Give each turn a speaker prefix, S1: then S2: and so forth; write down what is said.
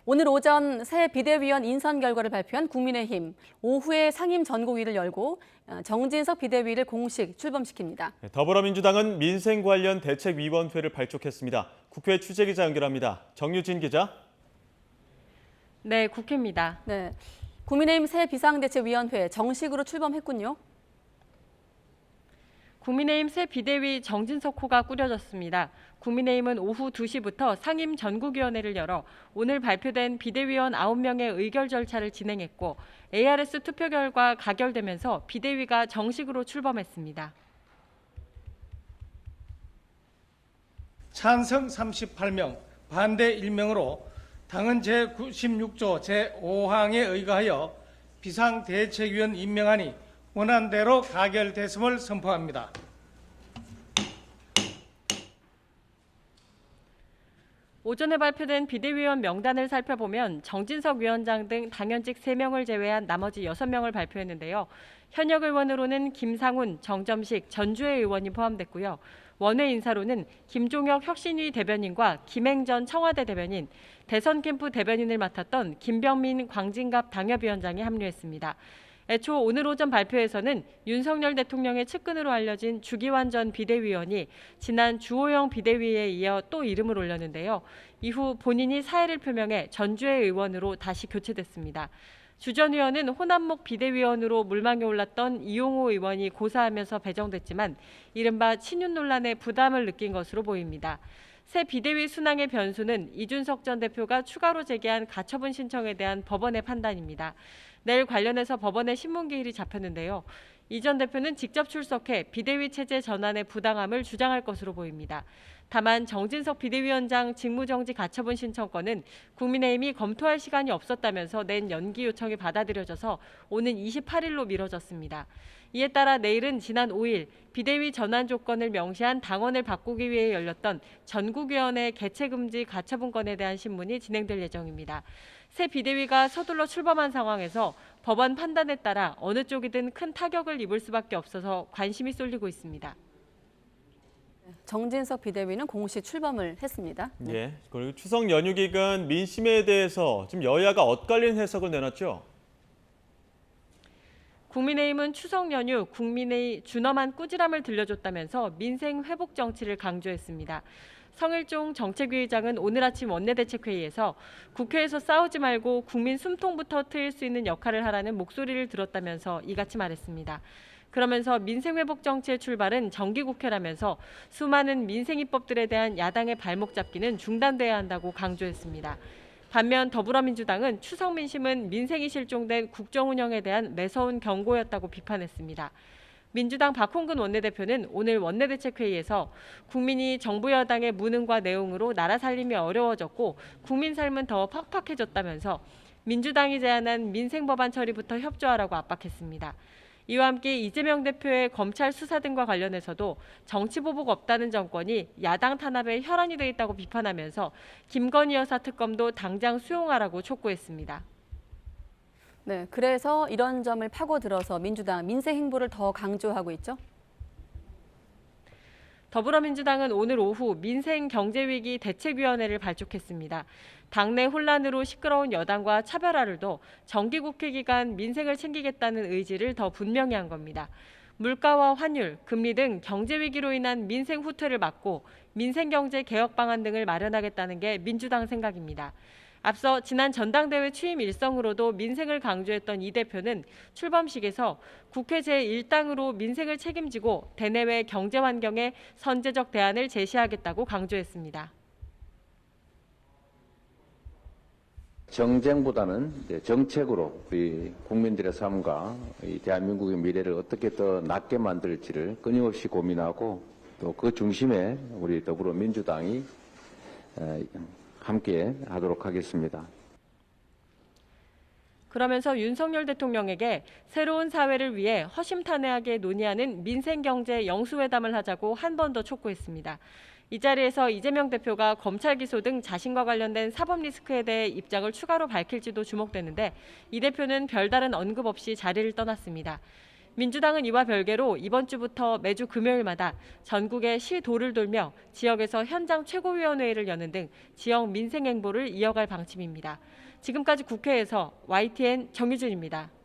S1: 오늘 오전 새 비대위원 인선 결과를 발표한 국민의힘, 오후에 상임 전국위를 열고 정진석 비대위를 공식 출범시킵니다.
S2: 더불어민주당은 민생 관련 대책위원회를 발족했습니다. 국회 취재기자 연결합니다. 정유진 기자.
S3: 네, 국회입니다.
S1: 네, 국민의힘 새 비상대책위원회 정식으로 출범했군요.
S3: 국민의힘 새 비대위 정진석 호가 꾸려졌습니다. 국민의힘은 오후 2시부터 상임 전국위원회를 열어 오늘 발표된 비대위원 9명의 의결 절차를 진행했고 ARS 투표 결과 가결되면서 비대위가 정식으로 출범했습니다.
S4: 찬성 38명, 반대 1명으로 당은 제96조 제5항에 의거하여 비상대책위원 임명안이 원안대로 가결됐음을 선포합니다.
S3: 오전에 발표된 비대위원 명단을 살펴보면 정진석 위원장 등 당연직 3명을 제외한 나머지 6명을 발표했는데요. 현역 의원으로는 김상훈, 정점식, 전주혜 의원이 포함됐고요. 원외 인사로는 김종혁 혁신위 대변인과 김행전 청와대 대변인, 대선 캠프 대변인을 맡았던 김병민 광진갑 당협위원장이 합류했습니다. 애초 오늘 오전 발표에서는 윤석열 대통령의 측근으로 알려진 주기환 전 비대위원이 지난 주호영 비대위에 이어 또 이름을 올렸는데요. 이후 본인이 사의를 표명해 전주혜 의원으로 다시 교체됐습니다. 주 전 의원은 호남목 비대위원으로 물망에 올랐던 이용호 의원이 고사하면서 배정됐지만 이른바 친윤 논란에 부담을 느낀 것으로 보입니다. 새 비대위 순항의 변수는 이준석 전 대표가 추가로 제기한 가처분 신청에 대한 법원의 판단입니다. 내일 관련해서 법원의 신문기일이 잡혔는데요. 이 전 대표는 직접 출석해 비대위 체제 전환의 부당함을 주장할 것으로 보입니다. 다만 정진석 비대위원장 직무정지 가처분 신청권은 국민의힘이 검토할 시간이 없었다면서 낸 연기 요청이 받아들여져서 오는 28일로 미뤄졌습니다. 이에 따라 내일은 지난 5일 비대위 전환 조건을 명시한 당원을 바꾸기 위해 열렸던 전국위원회 개최금지 가처분건에 대한 신문이 진행될 예정입니다. 새 비대위가 서둘러 출범한 상황에서 법원 판단에 따라 어느 쪽이든 큰 타격을 입을 수밖에 없어서 관심이 쏠리고 있습니다.
S1: 정진석 비대위는 공식 출범을 했습니다.
S2: 예. 그리고 추석 연휴 기간 민심에 대해서 지금 여야가 엇갈린 해석을 내놨죠.
S3: 국민의힘은 추석 연휴 국민의 준엄한 꾸지람을 들려줬다면서 민생 회복 정치를 강조했습니다. 성일종 정책위의장은 오늘 아침 원내대책회의에서 국회에서 싸우지 말고 국민 숨통부터 트일 수 있는 역할을 하라는 목소리를 들었다면서 이같이 말했습니다. 그러면서 민생회복 정치의 출발은 정기국회라면서 수많은 민생 입법들에 대한 야당의 발목 잡기는 중단돼야 한다고 강조했습니다. 반면 더불어민주당은 추석 민심은 민생이 실종된 국정운영에 대한 매서운 경고였다고 비판했습니다. 민주당 박홍근 원내대표는 오늘 원내대책회의에서 국민이 정부 여당의 무능과 내용으로 나라 살림이 어려워졌고 국민 삶은 더 팍팍해졌다면서 민주당이 제안한 민생법안 처리부터 협조하라고 압박했습니다. 이와 함께 이재명 대표의 검찰 수사 등과 관련해서도 정치보복 없다는 정권이 야당 탄압에 혈안이 돼 있다고 비판하면서 김건희 여사 특검도 당장 수용하라고 촉구했습니다.
S1: 네, 그래서 이런 점을 파고들어서 민주당 민생 행보를 더 강조하고 있죠.
S3: 더불어민주당은 오늘 오후 민생경제위기 대책위원회를 발족했습니다. 당내 혼란으로 시끄러운 여당과 차별화를 둬 정기국회 기간 민생을 챙기겠다는 의지를 더 분명히 한 겁니다. 물가와 환율, 금리 등 경제위기로 인한 민생 후퇴를 막고 민생경제 개혁 방안 등을 마련하겠다는 게 민주당 생각입니다. 앞서 지난 전당대회 취임 일성으로도 민생을 강조했던 이 대표는 출범식에서 국회 제1당으로 민생을 책임지고 대내외 경제 환경에 선제적 대안을 제시하겠다고 강조했습니다.
S5: 정쟁보다는 정책으로 우리 국민들의 삶과 이 대한민국의 미래를 어떻게 더 낫게 만들지를 끊임없이 고민하고 또 그 중심에 우리 더불어민주당이 함께 하도록 하겠습니다.
S3: 그러면서 윤석열 대통령에게 새로운 사회를 위해 허심탄회하게 논의하는 민생경제 영수회담을 하자고 한 번 더 촉구했습니다. 이 자리에서 이재명 대표가 검찰 기소 등 자신과 관련된 사법 리스크에 대해 입장을 추가로 밝힐지도 주목되는데 이 대표는 별다른 언급 없이 자리를 떠났습니다. 민주당은 이와 별개로 이번 주부터 매주 금요일마다 전국의 시도를 돌며 지역에서 현장 최고위원회를 여는 등 지역 민생 행보를 이어갈 방침입니다. 지금까지 국회에서 YTN 정유준입니다.